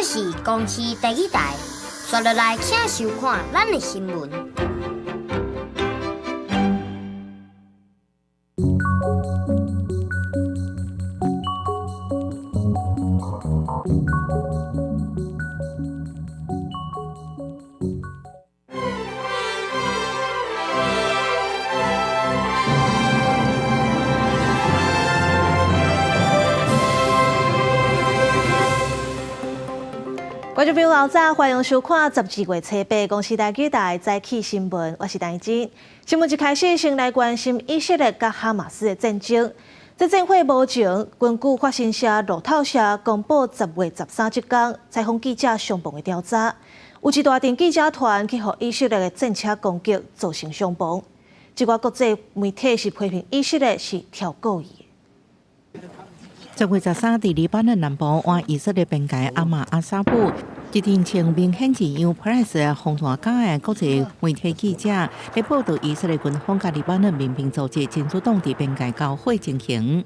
这是公视第一台，刷落来请收看咱的新闻。观众朋友，早，欢迎收看12月7日公视台记台早起新闻，我是陈怡真。新闻一开始，先来关心以色列甲哈马斯的战争。在战火无情，根据法新社、路透社公布10月13日天采访记者伤亡的调查，有一大阵记者团去互以色列的战车攻击，造成伤亡。一寡国际媒体是批评以色列是挑故意。10月13日，黎巴嫩南部往以色列边界阿马阿沙布，一阵穿明显是由 Press 红大家的国际媒体记者来报道以色列军方甲黎巴嫩民兵组织真主党伫边界交火情形。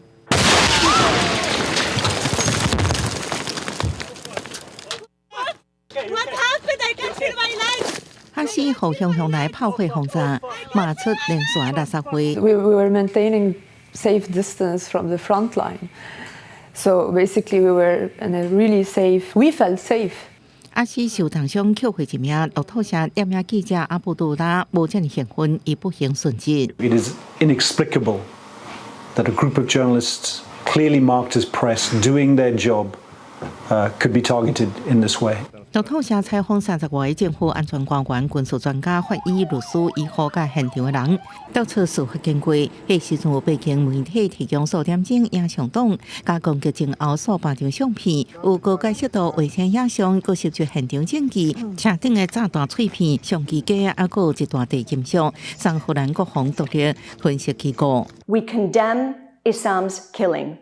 哈斯互向来炮火轰炸，骂出连续垃圾灰。We were maintaining safe distance from the front line. So basically, we were in a really safe. We felt safe. 阿斯受重伤扣回一名路透社摄影记者阿布杜拉无这样兴奋，已不幸殉职。 It is inexplicable that a group of journalists, clearly marked as press, doing their job, could be targeted in this way. 路透社采访30位政府安全官员、军事专家、法医、律师、医护甲现场的人，调查事发经过。迄时阵有北京媒体提供数点钟影像档，加攻击前后数百张相片，有高解析度卫星影像，佮摄取现场证据，车顶的炸弹碎片、相机架，还有一大地金属，让荷兰国防独立分析结果。We condemn Islam's killing,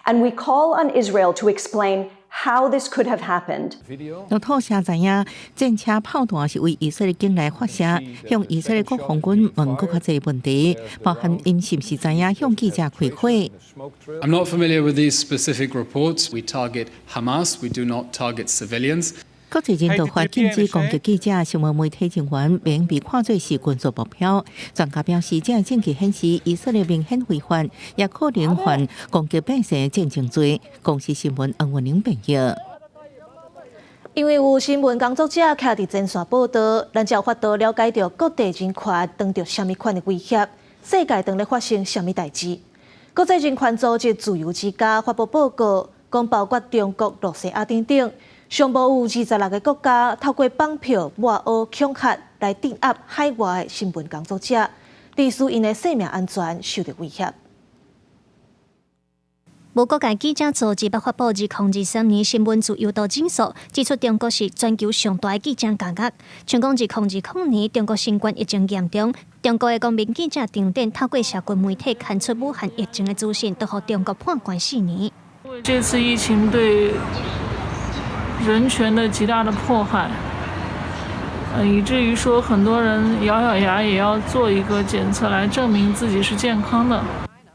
and we call on Israel to explain how this could have happened. 路透社知影，战车炮弹是为以色列境内发射，向以色列国防军问更较侪问题，包含因是毋是知影向记者开火。I'm not familiar with these specific reports. We target Hamas. We do not target civilians. 国际人道法禁止攻击记者，新闻媒体人员免被看作是军事目标。专家表示，这证据显示以色列明显违反，也可能犯攻击百姓战争罪。公视新闻黄文玲报道。因为有新闻工作者徛伫前线报道，咱才有法度了解到各地人权遇到什么款的威胁，世界正咧发生什么代志。国际人权组织自由之家发布报告，讲包括中国、罗西亚等。上无有26个国家透过绑票、抹黑、恐吓来镇压海外的新闻工作者，致使因的生命安全受到威胁。无国界记者组织发布2023年新闻自由度指数，指出中国是全球上大的记者家业。像讲2020年，中国新冠疫情严重，中国的公民记者顶点透过社群媒体刊出武汉疫情的资讯，都互中国判关4年。这次疫情对人权的极大的迫害，以至于说很多人咬咬牙也要做一个检测来证明自己是健康的。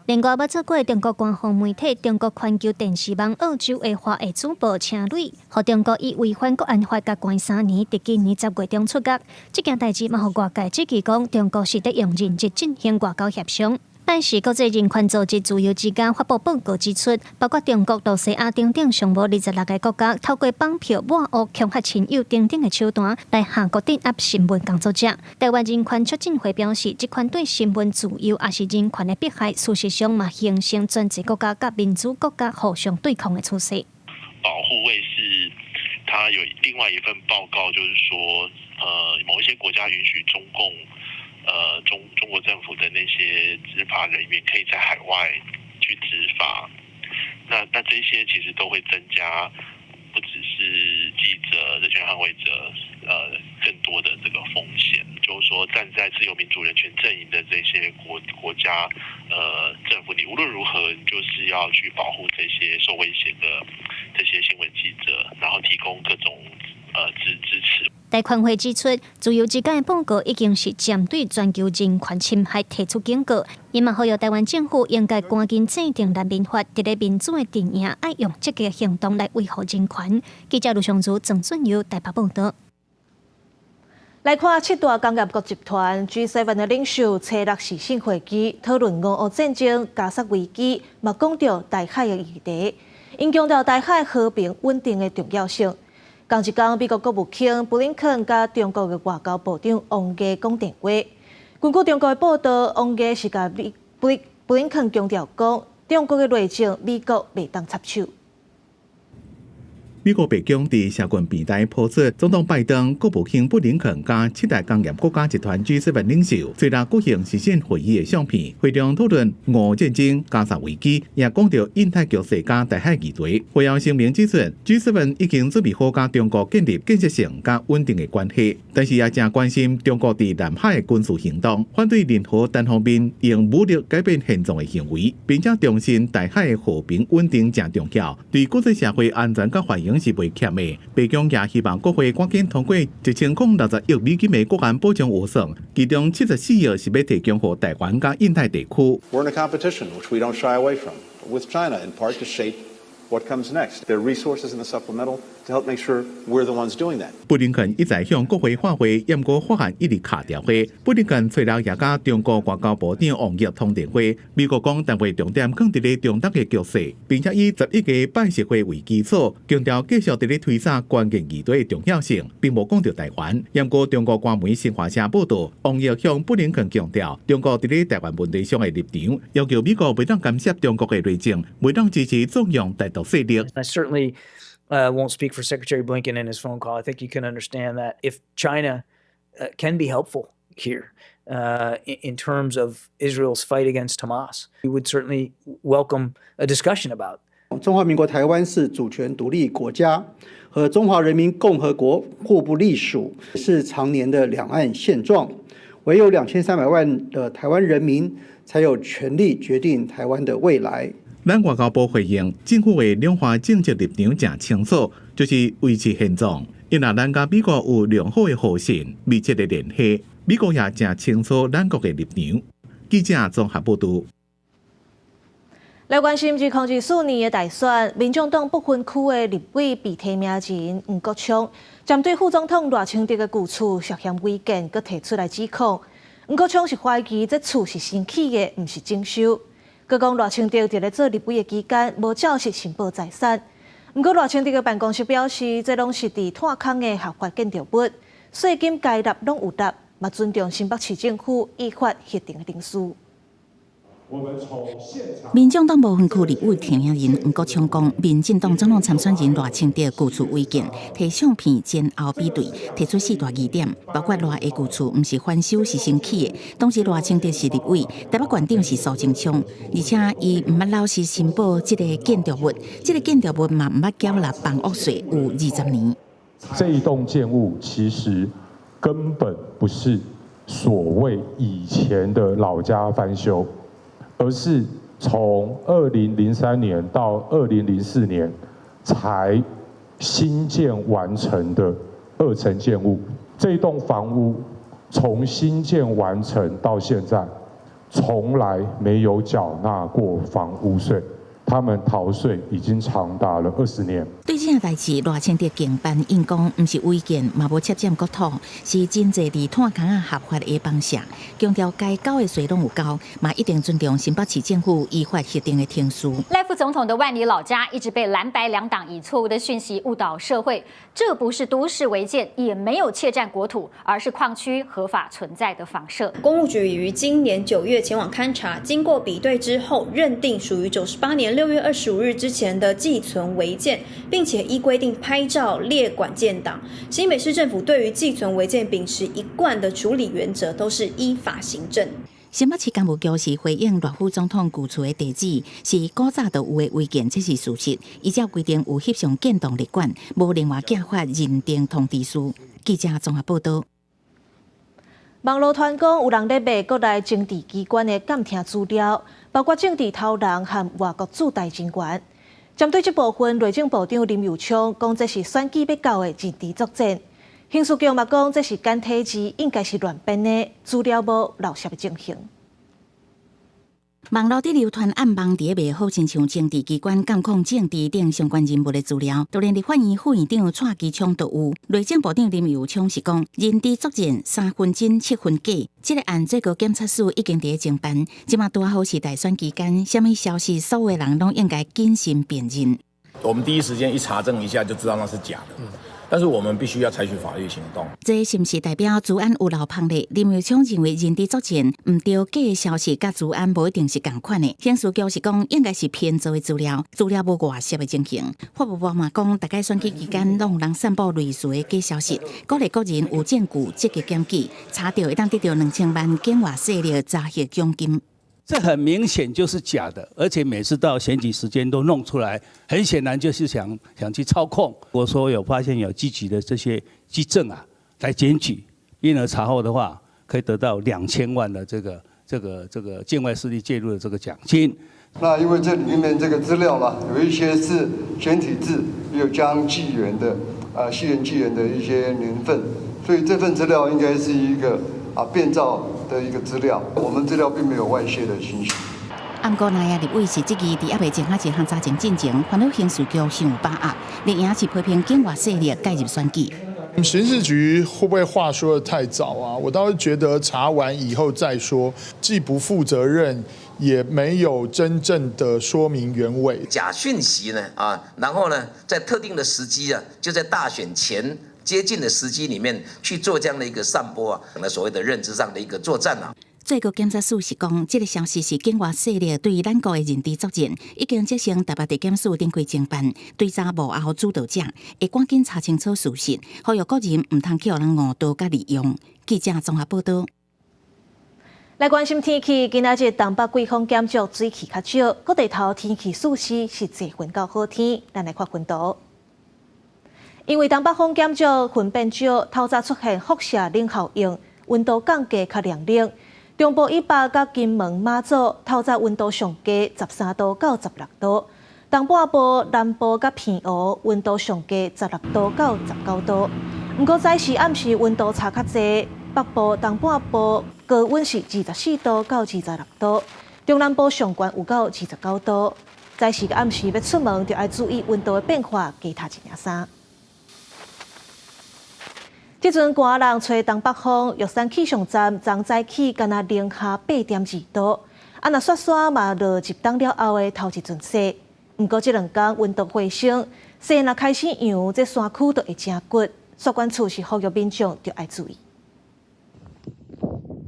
另外，要做过中国官方媒体中国环球电视网澳洲的华裔主播车蕊，和中国以违反国安法甲关3年，伫今年10月中出狱。这件代志嘛，互外界指记讲中国是在用认真进行外交协商。但是，国际人权组织自由之家发布报告指出，包括中国、罗西亚等上无26个国家，透过绑票、抹黑、恐吓亲友等的手段来下国镇压新闻工作者。台湾人权促进会表示，这款对新闻自由也是人权的迫害，事实上嘛形成专制国家甲民主国家互相对抗的趋势。保护卫士，他有另外一份报告，就是说，某一些国家允许中共。中国政府的那些执法人员可以在海外去执法，那这些其实都会增加，不只是记者、人权捍卫者，更多的这个风险。就是说，站在自由民主人权阵营的这些国家，政府，你无论如何，你就是要去保护这些受威胁的这些新闻记者，然后提供各种支持。戴宽会指出，自由之间的报告已经是针对全球人权侵害提出警告，伊嘛呼吁台湾政府应该赶紧制定人民法，伫咧民主的阵营，爱用积极的行动来维护人权。记者卢尚祖、郑俊佑台北报道。来看7大工业国集团 G7 的领袖初6视讯会议，讨论俄乌战争、加沙危机，嘛讲到台海的议题，因强调台海和平稳定的重要性。同一天，美国国务卿布林肯甲中国的外交部长王毅讲电话。根据中国的报道，王毅是甲布林肯强调讲，中国的内政美国袂当插手。美国白宫伫社群平台抛出，总统拜登、国务卿布林肯加7大工业国家集团 G7 领袖最近举行视讯会议的相片，会中讨论俄乌战争、加沙危机，也讲到印太局势加台海议题。会后声明指出 ，G7 已经准备好甲中国建立建设性加稳定的关系，但是也正关心中国伫南海的军事行动，反对任何单方面用武力改变现状的行为，并且重申台海的和平稳定正重要，对国际社会安全甲繁荣是袂欠的。白宫也希望国会赶紧通过1060亿美金的国安保障预算，其中74亿是要提供给台湾甲印太地区。We're in a competition which we don't shy away from with China, in part to shape what comes next. There are resources in the supplemental to help make sure we're the ones doing that. 布林肯一再向国会发挥验过法案一律卡条话。布林肯初6也甲中国外交部长王毅通电话，美国讲单位重点放伫咧中东的局势，并且以11个拜习会为基础，强调继续伫咧推展关键议题的重要性，并无讲到台湾。验过中国官媒新华社报道，王毅向布林肯强调，中国伫咧台湾问题上的立场，要求美国袂当干涉中国的内政，袂当支持纵容台独势力。I certainly won't speak for Secretary Blinken in his phone call. I think you can understand that if China can be helpful here in terms of Israel's fight against Hamas, we would certainly welcome a discussion about. 中华民国台湾是主权独立国家，和中华人民共和国互不隶属，是常年的两岸现状。唯有2300万的台湾人民才有权利决定台湾的未来。咱外交部回应，政府的两岸政治立场正清楚，就是维持现状。因为咱甲美国有良好的互信、密切的联系，美国也正清楚咱国的立场。记者综合报道。来关心2024年的大选，民众党不分区的立委被提名人黄国昌，针对副总统赖清德的旧厝涉嫌违建，佮提出来指控。黄国昌是怀疑这厝是新起的，毋是征收。佮讲赖清德伫咧做立委的期间，无照实申报财产。不过赖清德的办公室表示，这拢是伫炭坑的合法建筑物，税金该纳拢有纳，嘛尊重新北市政府依法核定的定数。民众党部分区立委提名人黄国昌讲，民进党总统参选人赖清德旧厝违建，摕相片前后比对，提出4大疑点，包括赖的旧厝毋是翻修，是新起的。当时赖清德是立委，台北县长是苏贞昌，而且伊毋捌老实申报这个建筑物，这个建筑物嘛毋捌缴纳房屋税有20年。这一栋建物其实根本不是所谓以前的老家翻修。而是从2003年到2004年才新建完成的2层建物。这栋房屋从新建完成到现在，从来没有缴纳过房屋税。他们逃税已经长达了20年。对这件代志，赖清德竞办因讲，毋是违建，嘛无切占国土，是真侪伫炭坑啊合法的方式，强调该交的税拢有交，嘛一定尊重新北市政府依法核定的天数。赖副总统的万里老家一直被蓝白两党以错误的讯息误导社会，这不是都市违建，也没有窃占国土，而是矿区合法存在的房舍。公务局于今年9月前往勘查，经过比对之后，认定属于98年6月25日之前的寄存违建，并且依规定拍照列管建档。新北市政府对于寄存违建秉持一贯的处理原则，都是依法行政。新北市干部局是回应赖副总统旧厝的地址是古早就有的违建，这是事实。依照规定有翕相建档立管，无另外寄发认定通知书。记者综合报道。网络传讲有人咧卖国内政治机关的监听资料，包括政治头人和外国驻台人员。针对这部分，内政部长林佑昌讲，这是选举要搞的认知作战。刑事局嘛讲，这是简体字，应该是乱编的，资料无漏泄的情形。网络伫流传暗网伫个袂好，亲像政治机关监控政治等相关人物的资料。当然，立法院副院长蔡其昌都有。内政部长林佑昌是讲，认知作战3分真7分假。这个案最高检察署已经伫个侦办，即马拄好是大选期间，什么消息，所有人拢应该谨慎辨认。我们第一时间一查证一下就知道那是假的。但是我们必须要采取法律行动。这是不是代表治安有漏判例？林佑昌认为认知作战唔对假的消息，甲治安无一定是同款的。刑事局是讲应该是编造的资料，资料无外泄的情形。法务部嘛讲，大概选举期间拢有人散布类似的假消息，鼓励个人有证据积极检举，查到会当得到2000万境外势力诈骗奖金。这很明显就是假的，而且每次到选举时间都弄出来，很显然就是想去操控。我说有发现有积极的这些基证啊，来检举，因而查后的话，可以得到2000万的这个境外势力介入的这个奖金。那因为这里面这个资料啦，有一些是简体字，也有加上纪元的西元纪元的一些年份，所以这份资料应该是一个变造的一个资料，我们资料并没有外泄的情形。按过内亚立委是即期伫阿未前一项查证进前，烦恼刑事局想把握，立营是批评境外势力介入选举。刑事局会不会话说得太早啊？我倒是觉得查完以后再说，既不负责任，也没有真正的说明原委。假讯息呢然后呢，在特定的时机就在大选前接近的时机里面去做这样的一个散播那所谓的认知上的一个作战最高检察署是讲，这个消息是境外势力对咱国的认知作战，已经执行台北地检署展开侦办，对查幕后主导者会赶紧查清楚事实，呼吁个人唔通去互人误导甲利用。记者综合报道。来关心天气，今仔日东北季风减弱，水气较少，各地头天气舒适，是侪云到好天。咱来看云图。因为东北风减少，云变少，透早出现辐射冷效应，温度降低较凉冷。中部以北甲金门、马祖透早温度上低13度到16度，东半部、南部甲偏湖温度上低16度到19度。不过早时、暗时温度差较济，北部、东半部高温是24度到26度，中南部上悬有到29度。早时、暗时要出门，就要注意温度的变化，加套一件衫。即阵寒人吹东北风，玉山气象站昨早起敢若零下8.2度，若雪山嘛落入冬了后的头一阵雪。不过这2天温度回升，雪若开始扬，这山区就会真骨。雪管处是呼吁民众就要注意。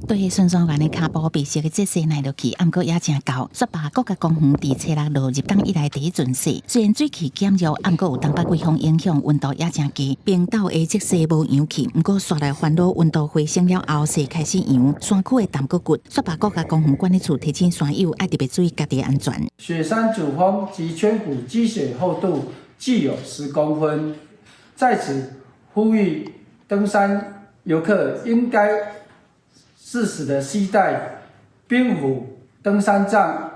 对酸酸丸的脚步白色的这雪耐落去，不过也真高。雪霸国家公园伫初6落入冬以来第一阵雪，虽然水汽减弱，不过有东北季风影响，温度也真低。冰岛的积雪无扬起，不过雪来烦恼温度回升了后，雪开始扬，山区的淡谷骨。雪霸国家公园管理处提醒山友要特别注意家己的安全。雪山主峰及圈谷积雪厚度计有10公分，在此呼吁登山游客应该适时的携带冰斧、登山杖、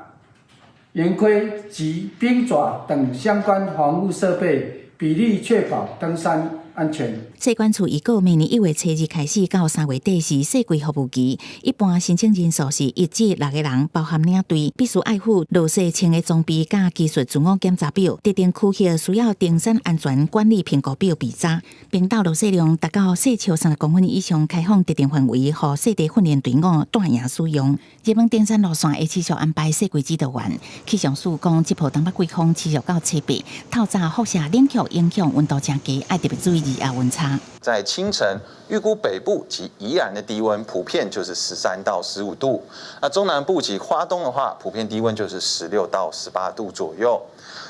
圆盔及冰爪等相关防护设备，比例确保登山安全。疾管处预告，明年1月初2开始到3月底是雪季服务期，一般申请人数是1至6个人，包含领队，必须爱护落雪穿的装备加技术自我检查表，特定区域需要登山安全管理评估表备查。冰岛落雪量达到雪超30公分以上，开放特定范围，予雪地训练队伍带营使用。日本登山路线会持续安排雪季指导员。气象署讲，这波东北季风持续到初8，透早辐射冷却影响温度真低，要特别注意日夜温差。在清晨，预估北部及宜兰的低温普遍就是13到15度，那中南部及花东的话，普遍低温就是16到18度左右。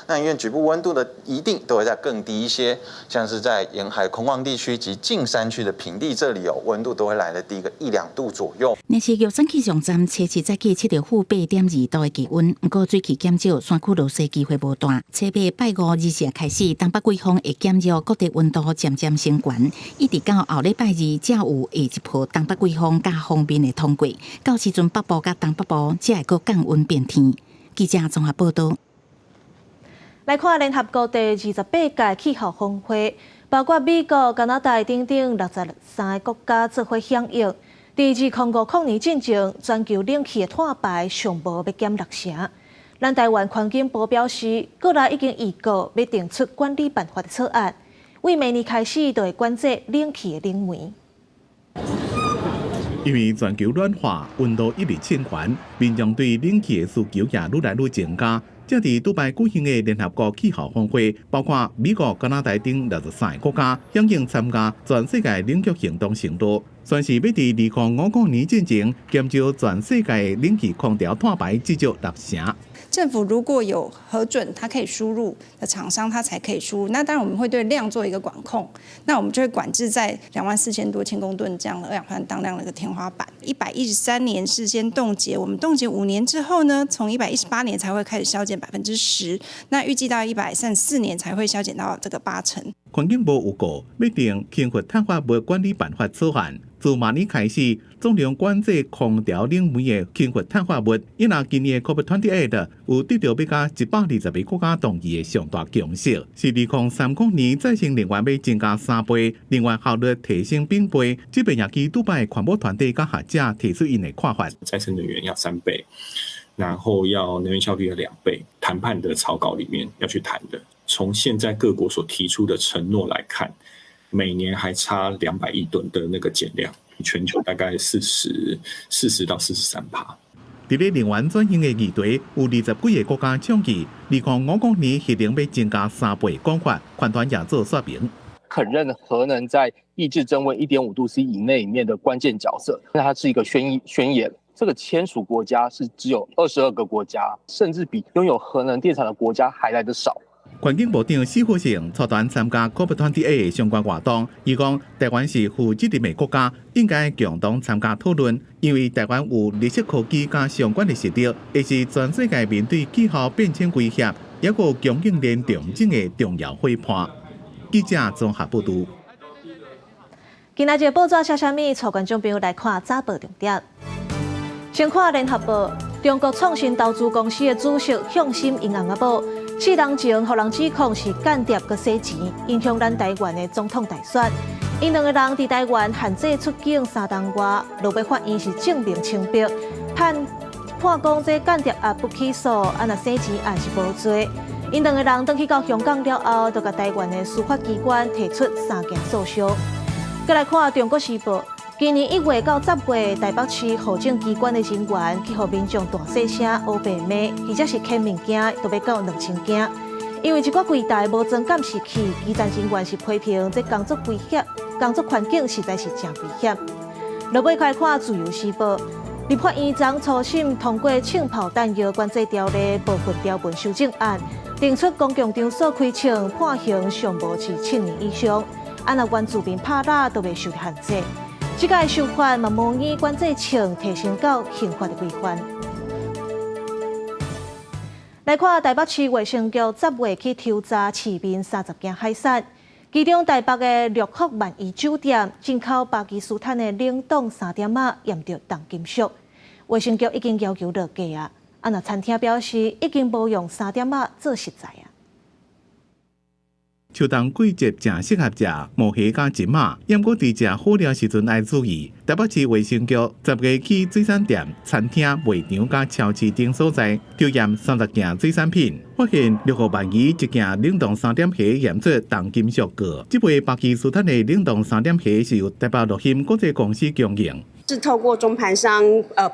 那因为局部温度的一定都会再更低一些，像是在沿海空旷地区及近山区的平地，这里温度都会来得低个1-2度左右。那是玉山气象站初7早起测到负8.2度的气温，不过水汽减少，山区落雪机会无大。初8拜5日时开始，东北季风会减弱，各地温度渐渐升悬，一直到后礼拜2才有下一波东北季风加锋面的通过。到时阵北部加东北部才会搁降温变天。记者综合报道。来看联合国第28届气候峰会，包括美国、加拿大等等63个国家做伙响应。第2050年进前，全球冷气的碳排上无要减6成。咱台湾环境部表示，国内已经预告要定出管理办法的草案，为明年开始就会管制冷气的冷媒。因为全球暖化，温度一直升悬，民众对冷气的需求也愈来愈增加。正伫杜拜举行的联合国气候峰会，包括美国、加拿大等63个国家响应参加全世界冷却行动承诺，算是要伫2050年之前减少全世界冷气空调碳排至少6成。政府如果有核准，它可以输入的厂商，它才可以输入。那当然我们会对量做一个管控，那我们就会管制在24000多千公吨这样的二氧化碳当量的一个天花板。113年是先冻结，我们冻结5年之后呢，从118年才会开始削减10%，那预计到134年才会削减到这个80%。环境部有告要定轻核碳化物管理办法草案，自明年开始，总量管制空调冷媒的轻核碳化物。因若今年的 COP28 有得到要甲120个国家同意的上大共识，是2030年再生能源要增加3倍，能源效率提升1倍。这边也基杜拜环保团队甲学者提出因的看法：再生能源要3倍，然后要能源效率的2倍。谈判的草稿里面要去谈的。从现在各国所提出的承诺来看，每年还差200亿吨的那个减量，全球大概40到43%。伫咧能源转型的议题，有20几个国家倡议，2050年核能要增加3倍讲法，团团也做说明。肯认核能在抑制增温1.5度C 以内里面的关键角色，那它是一个宣言。这个签署国家是只有22个国家，甚至比拥有核能电厂的国家还来得少。环境部长施富成出团参加 COP28 的相关活动，伊讲台湾是负责任的国家，应该共同参加讨论，因为台湾有绿色科技加相关的实力，也是全世界面对气候变迁威胁，也有供应链重整的重要伙伴。记者综合报道。今仔日报纸写啥物？带观众朋友来看早报重点。先看联合报，中国创新投资公司的主席向心银行报。4人前，互人指控是间谍佮洗钱，影响咱台湾的总统大选。因2个人伫台湾限制出境3档外，落尾法院是证明清白，判讲这间谍也不起诉，若洗钱也是无罪。因2个人返去到香港了后，就甲台湾的司法机关提出3件诉讼。再来看《中国时报》。今年1月到10月，台北市行政机关的人员去互民众大细声、黑白骂，或者是捡物件，都要到2000件。因为一个柜台无装监视器，基层人员是批评这工作危险，工作环境实在是真危险。落尾开看《自由时报》，立法院昨初审通过枪炮弹药管制条例部分条文修正案，定出公共场所开枪判刑上无是7年以上，若原住民拍打都未受限制。这个修法嘛，模拟管制枪提升到刑法的规范。来看台北市卫生局10月去抽查市面30件海产，其中台北的六福万怡酒店进口巴基斯坦的冷冻3点仔验到重金属，卫生局已经要求落架啊。若餐厅表示已经无用3点仔做实在啊。秋冬季节正适合食毛虾加金马，不过伫食好料时阵要注意。台北市卫生局10月起水产店、餐厅、卖场加超市等所在抽验30件水产品，发现6号万宜1件冷冻3点虾验出重金属铬。这杯巴基斯坦的冷冻3点虾是由台北乐鑫国际公司经营。是透过中盘商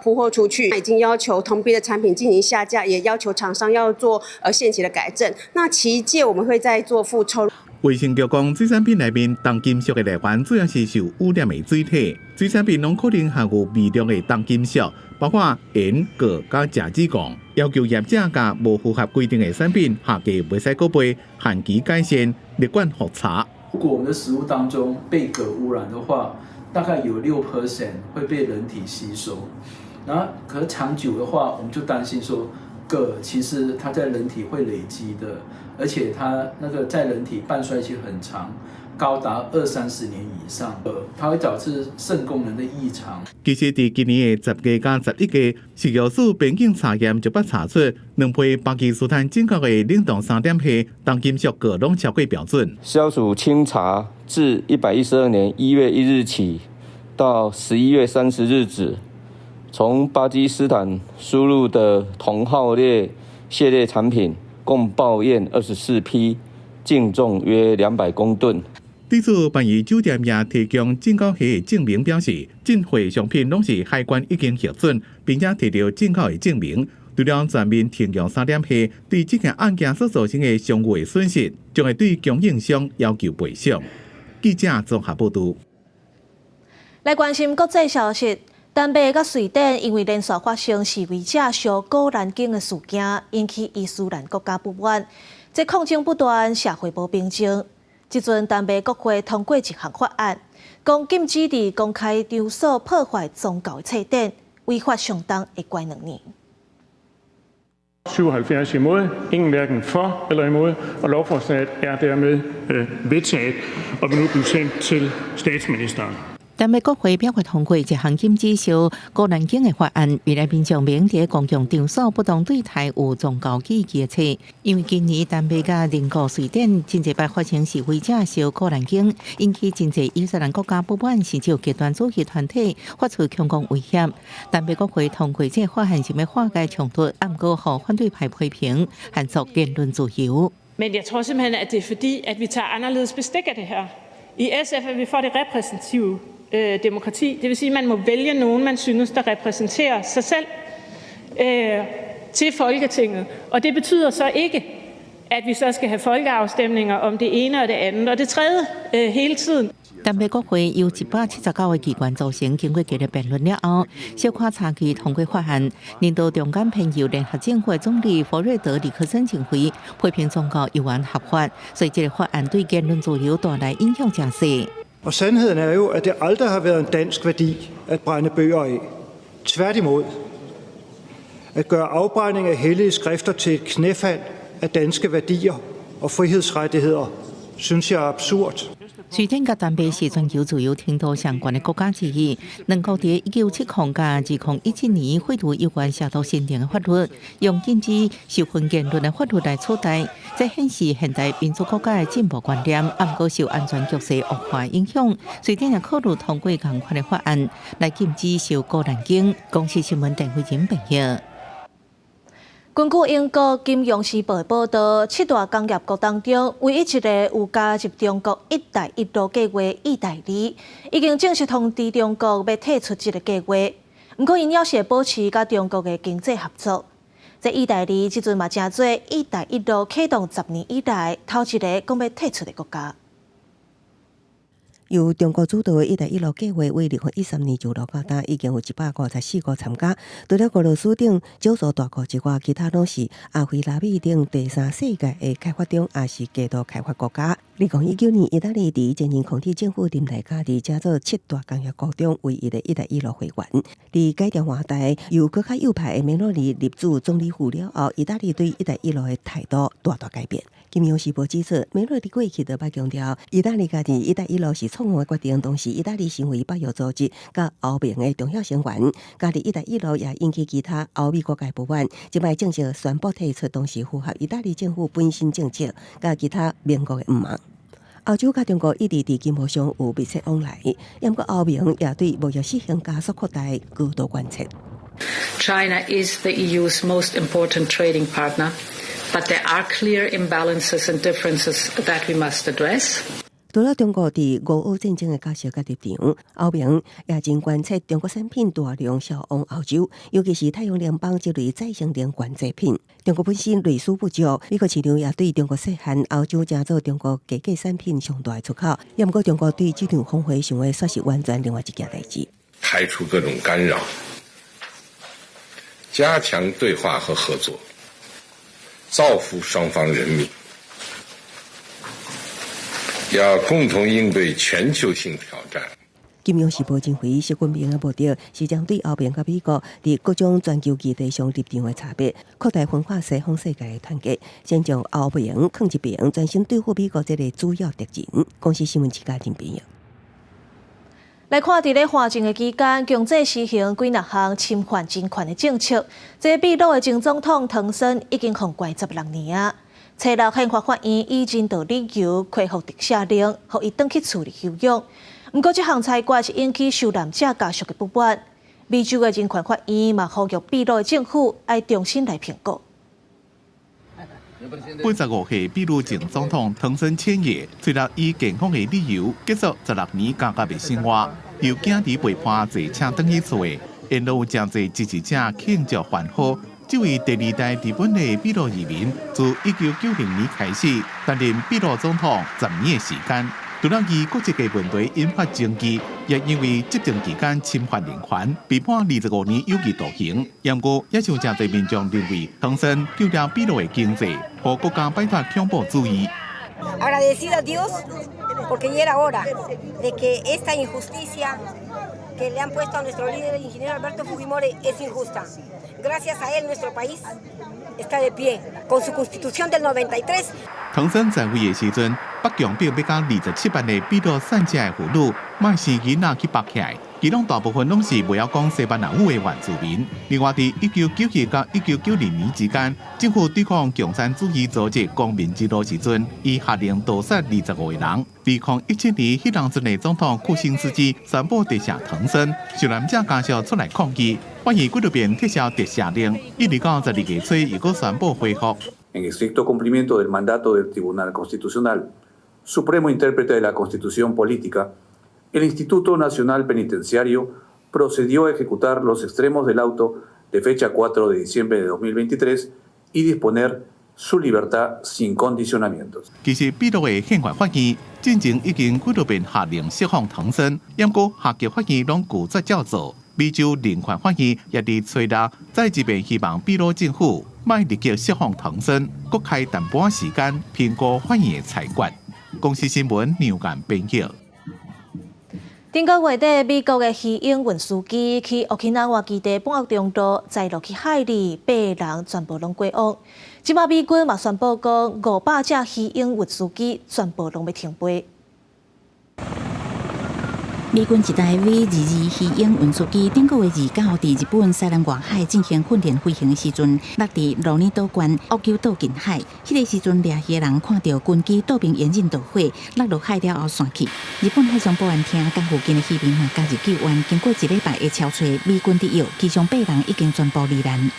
铺货出去，已经要求同批的产品进行下架，也要求厂商要做限期的改正。那期届我们会再做复抽。卫生局讲，水产品内面重金属的来源主要是受污染的水体，水产品拢可能含有微量的重金属，包括盐、铬加甲酯汞。要求业者甲无符合规定的产品下架，袂使搁卖，限期改善，立管复查。如果我们的食物当中被铬污染的话，大概有6% 会被人体吸收，然后可是长久的话，我们就担心说，铬其实它在人体会累积的，而且它那个在人体半衰期很长，高达20-30年以上，它会导致肾功能的异常。其实，在今年的10届加11届，食药署边境查验就捌查出2批巴基斯坦进口的冷冻3点系重金属铬拢超过标准。消署清查自112年1月1日起到11月30日止，从巴基斯坦输入的同号列系列产品共报验24批，净重约200公吨。地主办理酒店也提供进口系证明，表示进货商品拢是海关已经核准，并且摕到进口的证明。除了全面停用3点系，对这件案件所造成的商业损失，将会对供应商要求赔偿。记者综合报道。来关心国际消息，丹麦甲瑞典因为连续发生示威者烧古兰经的事件，引起伊斯兰国家不满，这抗争不断，社会无平静。即阵丹麦国会通过一项法案，讲禁止伫公开场所破坏宗教的册典，违法上当会关2年。77 imod, ingen hverken for eller imod, og lovforslaget er dermed vedtaget og vil nu blive sendt til statsministeren. 丹麦国会表决通过一项禁止烧古兰经的法案，未来民众免伫公共场所不当对待有宗教意义的册。因为今年丹麦甲邻国瑞典真侪摆发生示威者烧古兰经，引起真侪伊斯兰国家不满，甚至有极端主义团体发出强攻威胁。丹麦国会通过这法案是要化解冲突，暗过互反对派批评，限制言论自由。Men jeg tror simpelthen, at det er fordi, at vi tager anderledes bestik af det her. I SF er vi for det repræsentative demokrati. Det vil sige, at man må vælge nogen, man synes, der repræsenterer sig selv til Folketinget. Og det betyder så ikke, at vi så skal have folkeafstemninger om det ene og det andet. Og det tredje hele tiden. 丹麦国会由179个议员组成，经过激烈辩论了后，小可差距通过法案。领导中间偏右联合政府总理弗瑞德里克森认为，批评宗教有违合法，所以这个法案对言论自由带来影响真小。Og sandheden er jo, at det aldrig har været en dansk værdi at brænde bøger af. Tværtimod, at gøre afbrænding af hellige skrifter til et knæfald af danske værdier og frihedsrettigheder, synes jeg er absurd. 瑞典甲丹麦是全球自由程度上悬的国家之一。两国伫1970甲2017年废除有关社会新定的法律，用禁止受婚言论的法律来取代。这显示现代民主国家的进步观念，暗过受安全局势恶化影响。瑞典也考虑通过同款的法案来禁止烧古兰经。公司新闻陈慧珍报道。根据英国《金融时报》的报道，7大工业国当中，唯一一个有加入中国“一带一路”计划“意大利”，已经正式通知中国要退出这个计划。不过，因要是保持甲中国的经济合作。这意大利即阵嘛正做“一带一路”启动10年以来头一个讲要退出的国家。由中国主导的“一带一路”计划为2013年就落到单，已经有154国参加。除了俄罗斯等少数大国之外，其他拢是阿非拉美等第三世界的开发中也是低度开发国家。2019年，意大利伫前任空地政府任内加入加做7大工业国中唯一的“一带一路”会员。伫改条话题由更较右派的梅洛尼入主总理府了后，意大利对“一带一路”的态度大大改变。金融时报指出，梅洛尼过去就捌强调，意大利家己“一带一路”是错误的决定，同时意大利成为北约组织甲欧盟的重要成员。加入“一带一路”也引起其他欧美国家不满，即摆正式宣布退出，同时符合意大利政府本身政策甲其他盟国的毋满。欧洲甲中国一直伫经贸上有密切往来，不过欧盟也对贸易事项加速扩大高度关切。China is the EU's most important trading partner, but there are clear imbalances and differences that we must address. 除了中国伫俄乌战争的角色甲立场，欧盟也真关切中国产品大量销往欧洲，尤其是太阳能板这类再生能源制品。中国本身内需不足，美国市场也对中国设限，欧洲正做中国价格产品上大的出口。不过中国对这场峰会想要说是完全另外一件代志。排除各种干扰，加强对话和合作，造福双方人民。要共同应对全球性挑战。金融时报认为，习近平的目的是将对欧盟甲美国伫各种全球议题上立场的差别，扩大分化西方世界的团结，先将欧盟放一边，专心对付美国这个主要敌人。公司新闻记者林边阳。来看，伫咧华政的期间，强制实行几项侵犯人权的政策。这秘鲁的前总统唐森已经控关16年啊。初六宪法法院以人道理由恢复特赦令，予伊转去厝里休养。不过，这项裁决是引起受难者家属的不满。美洲的人权法院嘛呼吁秘鲁的政府要重新来评估。85岁秘鲁前总统唐森千叶，虽然以健康的理由结束16年监狱的生活，又惊伫被判坐请转去厝的，因有真侪支持者庆祝欢呼。这位第二代日本的秘鲁移民，自1990年开始担任秘鲁总统10年的时间。除了以国际的问题引发争议，也因为执政期间侵犯人权，被判25年有期徒刑。不过，也有真侪民众认为，唐森救了秘鲁的经济，和国家摆脱恐怖主义。Agradecido a Dios porque ya era hora de que esta injusticia que le han puesto a nuestro líder, el ingeniero Alberto Fujimori, es injusta. Gracias a él, nuestro país está de pie con su constitución del 93. 唐森在位的时阵，北强并要甲27万的秘鲁产者的妇女，卖生囡仔去绑起来，其中大部分拢是袂晓讲西班牙语的原住民。另外，伫1991到1990年之间，政府对抗共产主义组织公民之路时阵，伊下令屠杀25个人。2017年，迄当阵的总统库辛斯基宣布特赦唐森，受难者家属出来抗议，反而几多遍撤销特赦令，一直到12月初又搁宣布恢复。En estricto cumplimiento del mandato del Tribunal Constitucional, Supremo Intérprete de la Constitución Política, el Instituto Nacional Penitenciario procedió a ejecutar los extremos del auto de fecha 4 de diciembre de 2023 y disponer su libertad sin condicionamientos. 其实，秘鲁的宪法法院进前已经几多遍下令释放唐森，不过下级法院拢拒绝照做。美洲人权法院也伫初六再一遍希望秘鲁政府莫立即释放唐森，搁开淡薄时间评估法院的裁决。公司新闻牛眼编辑。顶个月底，美国的鱼鹰运输机去沖縄湾基地半中度载落去海里，8人全部拢过往。即马美军嘛宣布讲，500架鱼鹰运输机全部拢要停飞。美军一台 V-22鱼鹰运输机顶个月29伫日本西南外海进行训练飞行的时阵，落伫罗尼岛县屋久岛近海。迄个时阵，掠鱼的人看到军机倒兵引引导火，落落海了后散去。日本海上保安厅甲附近的渔民加入救援，经过1礼拜的敲找，美军得药，其中8人已经全部罹难。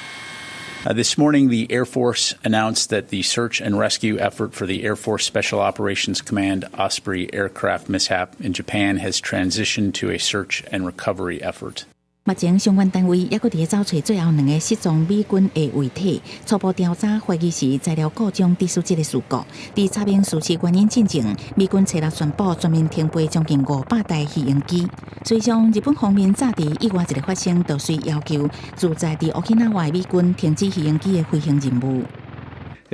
This morning, the Air Force announced that the search and rescue effort for the Air Force Special Operations Command Osprey aircraft mishap in Japan has transitioned to a search and recovery effort. 目前相关单位也搁伫找找最后2个失踪美军的遗体，初步调查怀疑是材料故障致使这个事故。伫查明事实原因进前，美军初六宣布全面停飞将近500台鱼鹰机。随上，日本方面早伫意外一个发生，就需要求驻在伫沖縄的美軍停止魚鷹機的飛行任務。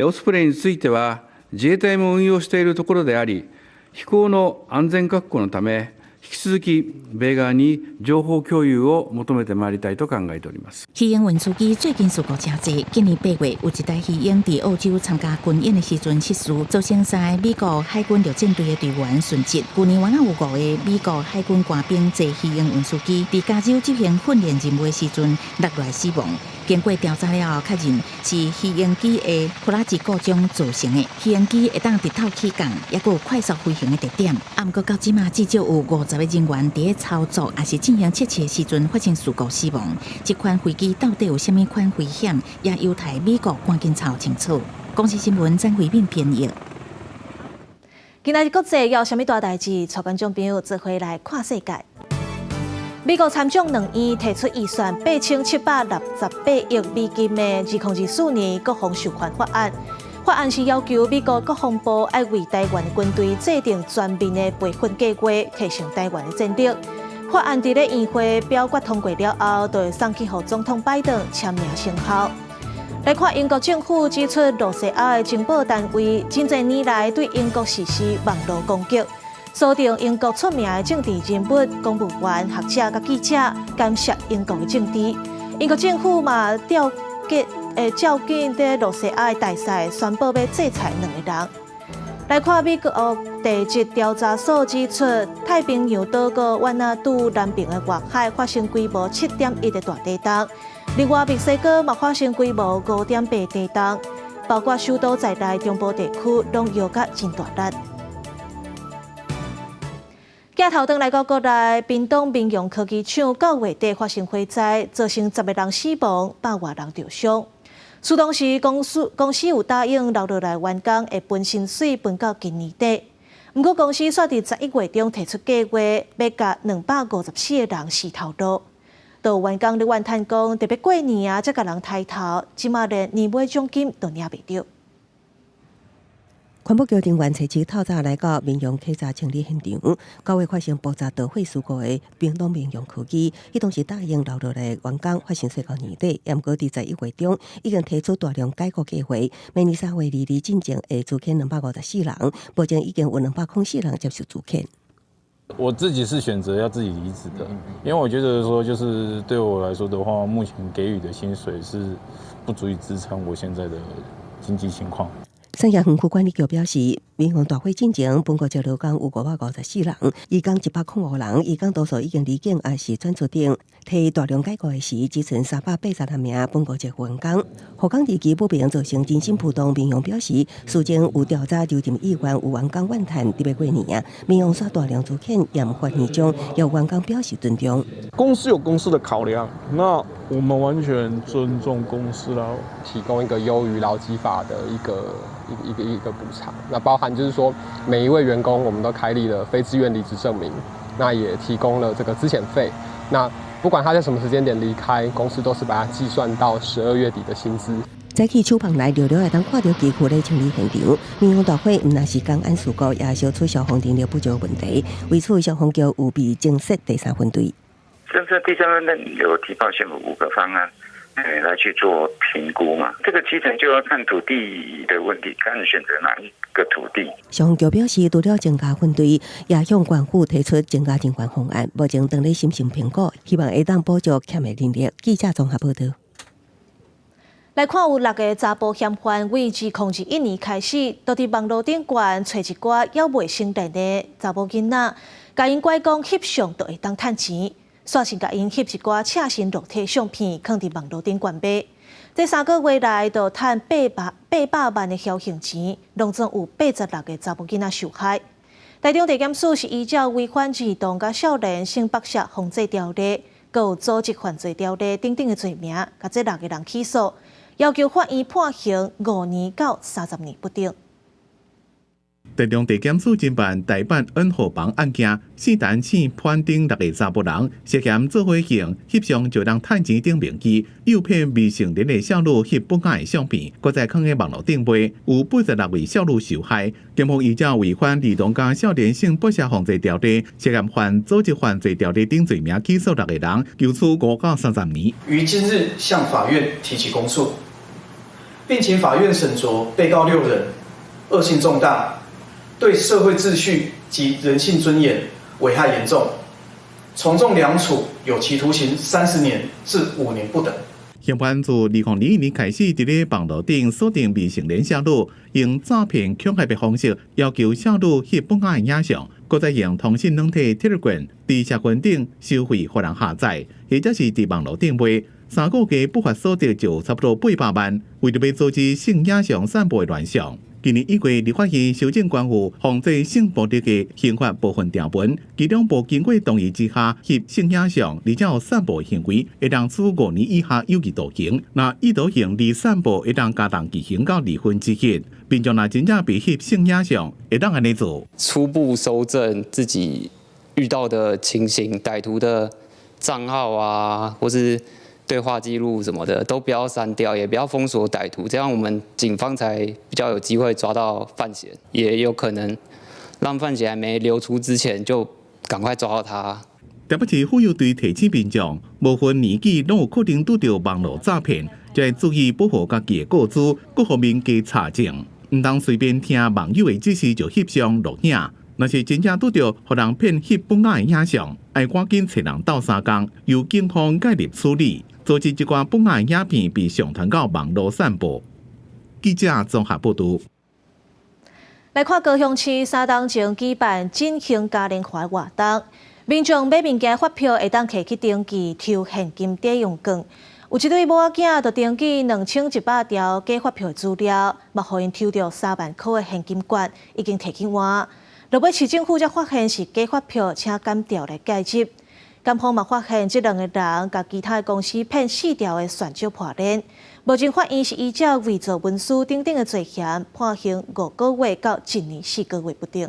オスプレイについては自衛隊も運用しているところであり、飛行の安全確保のため。引き続き米側に情報共有を求めてまいりたいと考えております。鱼鹰运输机最近事故真多，今年8月有一台鱼鹰伫澳洲参加军演的时阵失事，造成3个美国海军陆战队的队员殉职。去年原来有5个美国海军官兵坐鱼鹰运输机伫加州执行训练任务的时阵落来死亡。经过调查了后，确认是鱼鹰机的拖拉机故障造成的。鱼鹰机会当日头起降，也有快速飞行的特点。不过到即马至少有50个人员伫操作，也是进行测试的时阵发生事故死亡。这款飞机到底有甚么款危险，也有待美国赶紧查清楚。公司新闻张惠敏编译。今仔日国际有啥物大代志？带观众朋友做回来看世界。美国参众两院提出预算8768亿美金的2024年国防授权法案。法案是要求美国国防部要为台湾的军队制定全面的培训计划，提升台湾的战力。法案伫咧议会表决通过了后，就会送去予总统拜登签名生效。来看英国政府指出，罗西亚的情报单位近侪年来对英国实施网络攻击。锁定英国出名的政治人物、公务员、学者甲记者，干涉英国的政治。英国政府嘛照紧在洛西亚的大赛宣布要制裁2个人。来看美国地质调查所指出，太平洋岛国瓦纳杜南边的外海发生规模7.1的大地震，另外墨西哥嘛发生规模5.8地震，包括首都在内中部地区拢摇甲真大力。镜头转来到国内，屏东民用科技厂9月底发生火灾，造成10个人死亡，100多人受伤。事当时公司有答应留落来员工会分薪水分到今年底，不过公司煞伫11月中提出计划，要甲254个人死头路。有员工咧怨叹讲，特别过年啊，才甲人抬头，即马连年尾奖金都领袂到。环保局人员采取透早来到民用客车清理现场，9月发生爆炸导火事故的屏东民用科技，伊当时答应留落来员工发薪水到年底，不过伫11月中已经提出大量改革计划，明年3月2日进前会资遣254人，目前已经有204人接受资遣。我自己是选择要自己离职的，因为我觉得说，就是对我来说的话，目前给予的薪水是不足以支撑我现在的经济情况。三亚园区管理局表示，民用大火进前，本国这劳工有554人，移工105人，移工多数已经离境，也是转出境。提大量解雇的时，只剩383名本国籍员工。护工地区不平造成人心浮动，民用表示，事前有调查留任议员有员工怨叹，特别过年，民用刷大量资遣，也不发年终，要员工表示尊重。公司有公司的考量，那我们完全尊重公司啦，提供一个优于劳基法的一个补偿。那包含就是说，每一位员工我们都开立了非自愿离职证明，那也提供了这个资遣费。那不管他在什么时间点离开，公司都是把它计算到12月底的薪资。早起手旁来，寥寥会当看到机库咧清理现场。民用大火唔但是公安事故，也烧出消防电力不足的问题。为此，消防局有备增设第3分队。政策第3分队有提报县府5个方案。来去做评估嘛，这个基层就要看土地的问题，看选择哪一个土地。消防局表示，除了增加分队，也向官府提出增加人员方案，目前正在审慎评估，希望会当补足欠的人力。记者综合报道。来看有6个查甫嫌犯，为2021年开始，都伫网络顶悬找一寡还未成年的查某囡仔，甲因拐讲翕相就会当趁钱。煞是甲因翕一寡赤身裸体相片，放伫网络顶悬卖。这3个月来，就趁800万的侥幸钱，拢总有86个查某囡仔受害。台中地检署是依照违反儿童甲少年性剥削防治条例，佮有组织犯罪条例等等的罪名，甲这6个人起诉，要求法院判刑5年到30年不等。台中地检署侦办台版恩和房案件，4单4判定6个查甫人涉嫌做伙行翕相就当趁钱等名义，诱骗未成年的少女翕不雅的相片，搁再放在网络顶卖，有86位少女受害。检方依照违反儿童加少年性剥削防治条例，涉嫌犯组织犯罪条例等罪名起诉6个人，求处5到30年。于今日向法院提起公诉，并请法院审酌被告6人恶性重大。对社会秩序及人性尊严危害严重，从重量处有期徒刑30年至5年不等。嫌犯自2021年开始，伫咧网络顶锁定未成年少女，用诈骗恐吓的方式要求少女翕不雅的影像，搁再用通讯软体 Telegram 伫社群顶收费互人下载，或者是伫网络顶卖。3个月不法所得就差不多800万，为着要阻止性影像散布的乱象。今年1月，立法院修正关于防治性暴力的刑法部分条文，其中部经过同意之下翕性影像，而且有散布行为，会当处5年以下有期徒刑。那意图行为散布，会当加重其刑到2分之1。并且，若真正被翕性影像，会当安尼做。初步搜证自己遇到的情形，歹徒的账号啊，或是对话记录什么的都不要删掉，也不要封锁歹徒，这样我们警方才比较有机会抓到犯嫌，也有可能让犯嫌还没流出之前就赶快抓到他。台北市妇幼队提醒民众，无分年纪，拢有可能拄到网络诈骗，就要注意保护家己的个资，各方面加查证，唔当随便听网友的指示就翕相录影。若是真正拄到互人骗翕本雅的影像，要赶紧找人斗相共，由警方介入处理，阻止一寡本雅的影片被上传到网络散播。记者综合报道。来看高雄市3档前举办振兴嘉年华活动，民众买物件发票会当摕去登记抽现金抵用券。有一对母仔就登记2100条假发票的资料，嘛，互因抽到3万块的现金券，已经摕去换。落尾市政府才发现是假发票，请检调来解执。检方嘛发现这2个人甲其他公司骗4条的选招破链。目前法院是依照伪造文书等等的罪嫌，判刑5个月到1年4个月不等。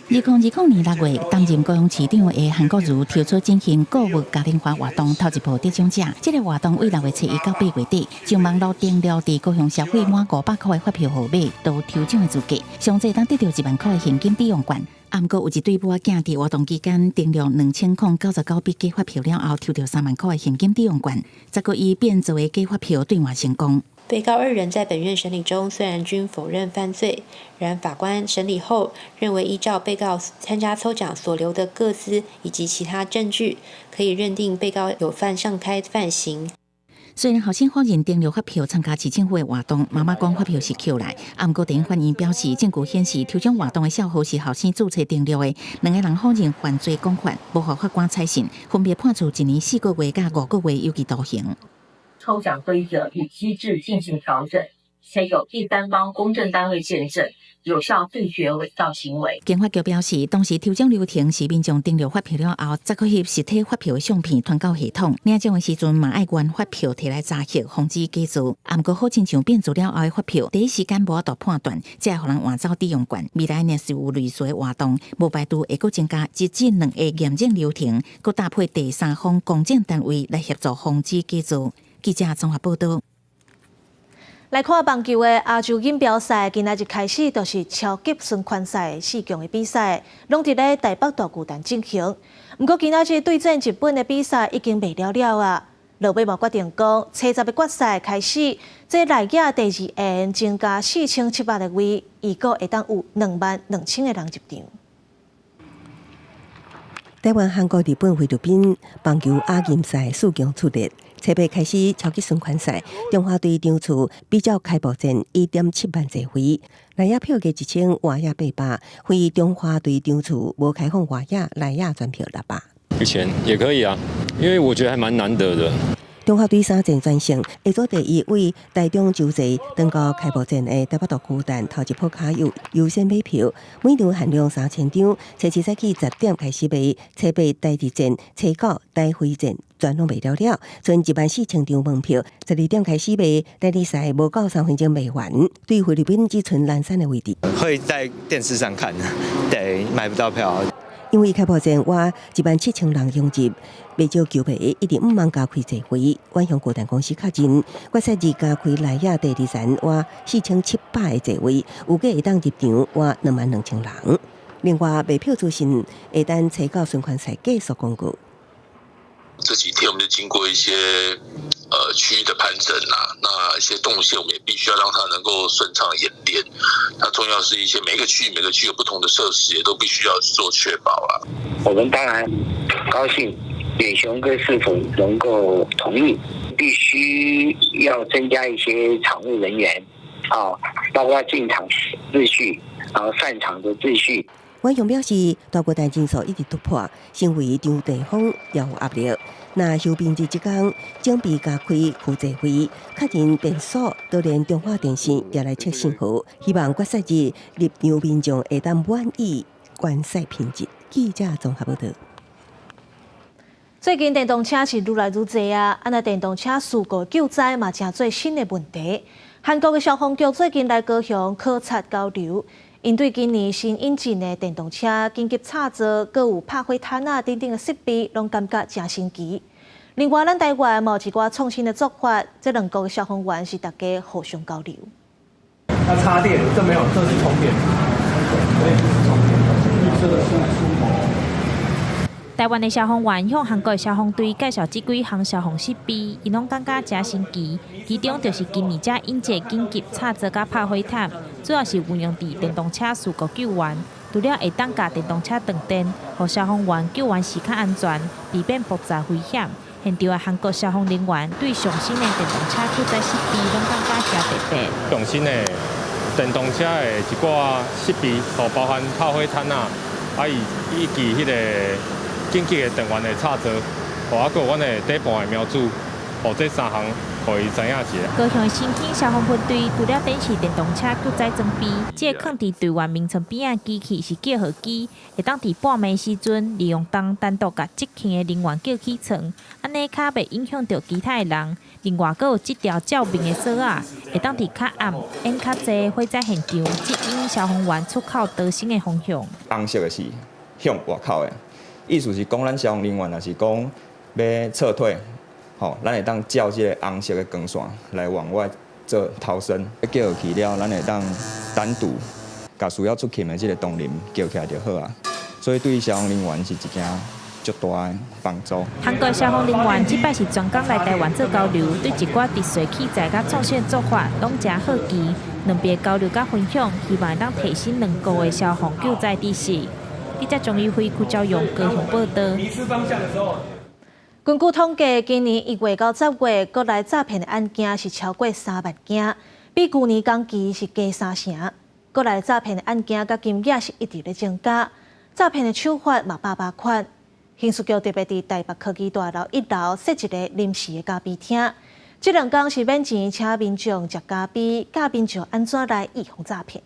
2020年6月，担任高雄市长的韩国瑜提出进行购物嘉年华活动，头一步得奖者。这个活动为6月初1到8月底，就网络订了伫高雄消费满500块的发票号码，都抽奖的资格，上最当得到1万块的现金抵用券。毋过有一对母仔伫活动期间订了2099笔假发票了后，抽到3万块的现金抵用券，再个以变做的假发票兑换成功。被告2人在本院审理中虽然均否认犯罪，然法官审理后认为，依照被告参加抽奖所留的个资以及其他证据，可以认定被告有犯上开犯行。虽然后生法院订了发票参加市政府的活动，妈妈讲发票是扣来，毋过地方法院表示，证据显示抽奖活动的效号是后生注册订了的，2个人否认犯罪讲法，无予法官采信，分别判处1年4个月甲5个月有期徒刑。抽奖规则与机制进行调整，且有第三方公证单位见证，有效杜绝伪造行为。检察局表示，当时抽奖流程是民众订了发票了后，再去翕实体发票的相片传到系统。领奖的时阵，嘛爱原发票摕来查核，防止假造。毋过好亲像变做了后的发票，第一时间无法度判断，才会互人换走抵用券。未来若是有类似的活动，无排除会阁增加一至2个验证流程，阁搭配第三方公证单位来协助防止假造。记者综合报道。来看棒球的亚洲锦标赛，今仔日开始就是超级循环赛4强的比赛，拢伫咧台北大巨蛋进行。不过今仔日对战日本的比赛已经未了了啊。落尾嘛决定讲，初10的决赛开始，这内野第2end增加4700个位，预估会当有22000个人入场。台湾、韩国、日本、菲律宾棒球亚锦赛4强出列。初8开始超级循环赛，中华队场次比较开幕战1.7万座位，内野票价1000，外野800，非中华队场次无开放外野，内野专票600。1000也可以啊，因为我觉得还蛮难得的。中华队3战全胜，下组第1位台中洲际登到开幕战的台北大巨蛋头一铺卡优先买票，每场限量3000张，初7早起10点开始卖，初8台2战、初9台会战全拢卖了了，剩14000张门票，12点开始卖，台2赛无到3分钟卖完。对菲律宾只剩蓝山的位置，会在电视上看，对，买不到票。因为开幕战我17000人拥入，未少球迷一定5万加开座位。远雄巨蛋公司较真，决赛日加开内野第2站我4700个座位，有计会当入场我22000人。另外，卖票资讯会当查到循环赛结束公告。这几天我们就经过一些区域的盘整啊，那一些动线我们也必须要让它能够顺畅演练。那重要是一些每个区有不同的设施，也都必须要做确保啊。我们当然高兴，远雄跟市府能够同意，必须要增加一些场务人员啊，包括进场秩序，然后散场的秩序。远雄表示，大巨蛋人数一直突破，成为场地方也有压力。那休兵日即天，准备加开副座位，确认电所都连中华电信也来测信号，希望决赛日入场民众会当满意观赛品质。记者综合报道。最近电动车是愈来愈多啊，那电动车事故救灾嘛，成做新的问题。韩国的消防局最近来高雄考察交流。因对今年新引进的电动车紧急插座，阁有拍火毯啊等等的设备，拢感觉真新奇。另外，咱台湾嘛有一寡创新的做法，这2国的消防员是大家互相交流。要插电，这没有，这是充电。台湾的消防员向韩国的消防队介绍这几项消防设备，因拢感觉真新奇。其中就是今年才引进紧急插座甲拍火毯，主要是运用伫电动车事故救援。除了会当甲电动车断电，让消防员救援时较安全，避免爆炸危险。现场的韩国消防人员对上新的电动车救灾设备拢感觉真特别。上新的电动车的一寡设备，包含拍火毯啊，以及迄个紧急的电源的插座，还有阮的底盘的瞄子，这3项可以知影一下。高雄新兴消防分队除了展示电动车救灾装备，这放伫队员名称边的机器是救火机，会当伫半暝时阵利用灯单独甲执勤的人员叫起床，安尼较袂影响到其他的人。另外，阁有这条照明的锁啊，会当伫较暗、烟较济火灾现场指引消防员出口逃生的方向。红色的是向外口的，意思是讲咱消防人员若是讲要撤退。咱会当照这个红色的光线来往外做逃生。叫起了，咱会当单独把需要出勤的这个动力叫起来就好啊。所以对消防人员是一件足大的帮助。韩国消防人员这摆是专工来台湾做交流，对一寡特殊器材甲创新做法拢真好奇。两边交流甲分享，希望当提升2个月消防救灾知识。记者钟宇辉、邱昭勇高雄报道。迷失方向的时候。根据统计，今年1月到10月，国内诈骗的案件是超过3万件，比去年同期是加3成。国内诈骗的案件甲金额是一直咧增加，诈骗的手法嘛百百款。刑事局特别伫台北科技大楼1楼设一个临时的咖啡厅，这2天是免钱，请民众食咖啡，教民众安怎来预防诈骗。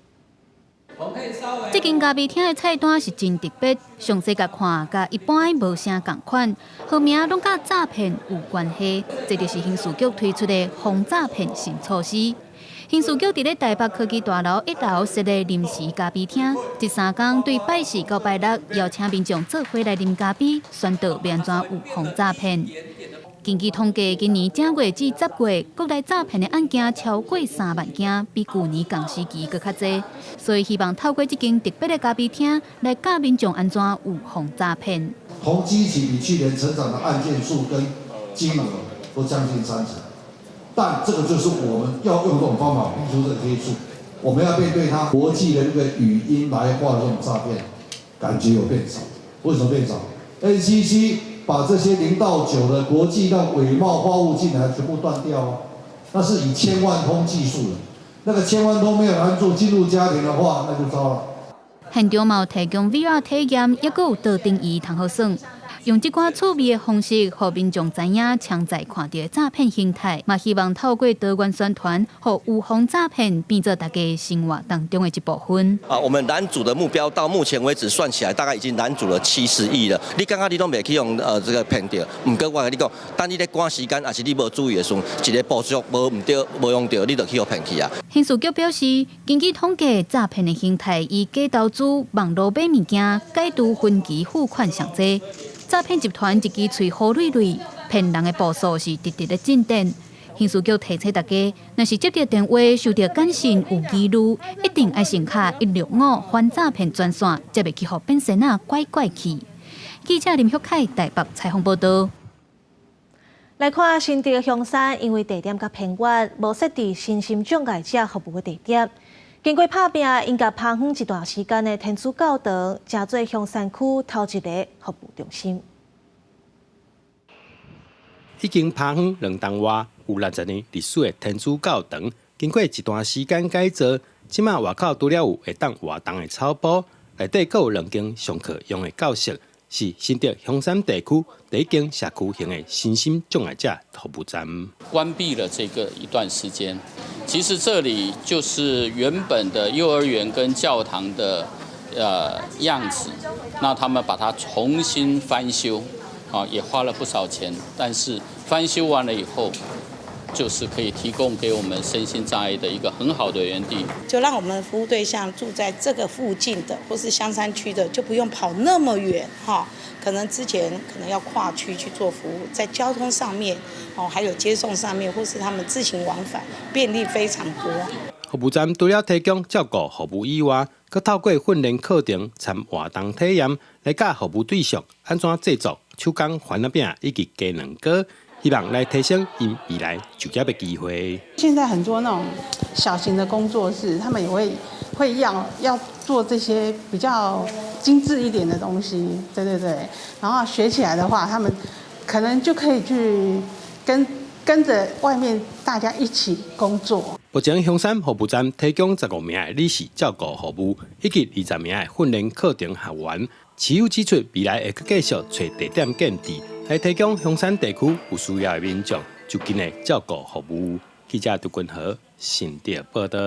这间咖啡厅的菜单是真特别，详细甲看，甲一般无啥共款，号名拢甲诈骗有关系。这就是刑事局推出的防诈骗新措施。刑事局伫咧台北科技大楼1楼设的临时咖啡厅，这3天对拜4到拜6，邀请民众做伙来啉咖啡，宣导要安怎预防诈骗。根据统计，今年正月至10月，国内诈骗的案件超过3万件，比去年同时期搁较济。所以希望透过这间特别的咖啡厅，来教民众安怎预防诈骗。同期期比去年成长的案件数跟金额都将近3成，但这个就是我们要用这种方法逼出这个黑数。我们要面对它国际的那个语音来话的这种诈骗，感觉有变少。为什么变少 ？NCC 把这些0到9的国际的伪冒货物进来全部断掉哦，那是以1000万通计数的，那个1000万通没有拦住进入家庭的话，那就糟了。现场嘛有提供 VR 体验，也有特定仪通好耍。用这款趣味的方式，让民众知影常在看到的诈骗形态，嘛希望透过多元宣传，让预防诈骗变作大家生活当中的一部分。我们拦阻的目标到目前为止算起来，大概已经拦阻了70亿了。你刚刚你都没去用这个骗到，唔过我跟你讲，当你咧赶时间，还是你无注意的时候，一个步骤无唔对，无用到，你就去互骗去啊。刑事局表示，根据统计，诈骗的形态以假投资、网络买物件、改图分期付款上济。诈骗集团一支嘴好累累，骗人的步数是直直的进展。刑事局提醒大家，若是接到电话收到简讯有记录，一定要先卡165反诈骗专线，才袂去互变身啊怪怪去。记者林旭凯台北采访报道。来看新竹香山，因为地点较偏远，无设置身心障碍者服务的地点。经过拍拼，因甲拍远一段时间的天主教堂，成做香山区头一个服务中心。已经拍远2栋外，有60年历史的天主教堂，经过一段时间改造，即马外口除了有会当活动的草坡，内底阁有2间上课用的教室，是新竹香山地区第一间社区型的身心障碍者服务站。关闭了这个一段时间。其实这里就是原本的幼儿园跟教堂的样子，那他们把它重新翻修，也花了不少钱，但是翻修完了以后，就是可以提供给我们身心障碍的一个很好的园地。就让我们服务对象住在这个附近的，或是香山区的，就不用跑那么远可能之前可能要跨区去做服务，在交通上面还有接送上面，或是他们自行往返，便利非常多。服务站除了提供照顾服务以外，佮透过训练课程、参活动体验，来教服务对象安怎制作手工番仔饼以及鸡卵糕，希望来提升因未来就业的机会。现在很多那种小型的工作室，他们也会要做这些比较精致一点的东西，对，然后学起来的话，他们可能就可以去跟着外面大家一起工作。目前香山服务站提供15名的理事照顾服务，以及20名的训练课程学员。持有指出，未来会继续找地点建置，来提供香山地区有需要的民众就近的照顾服务。记者杜君和新店报道。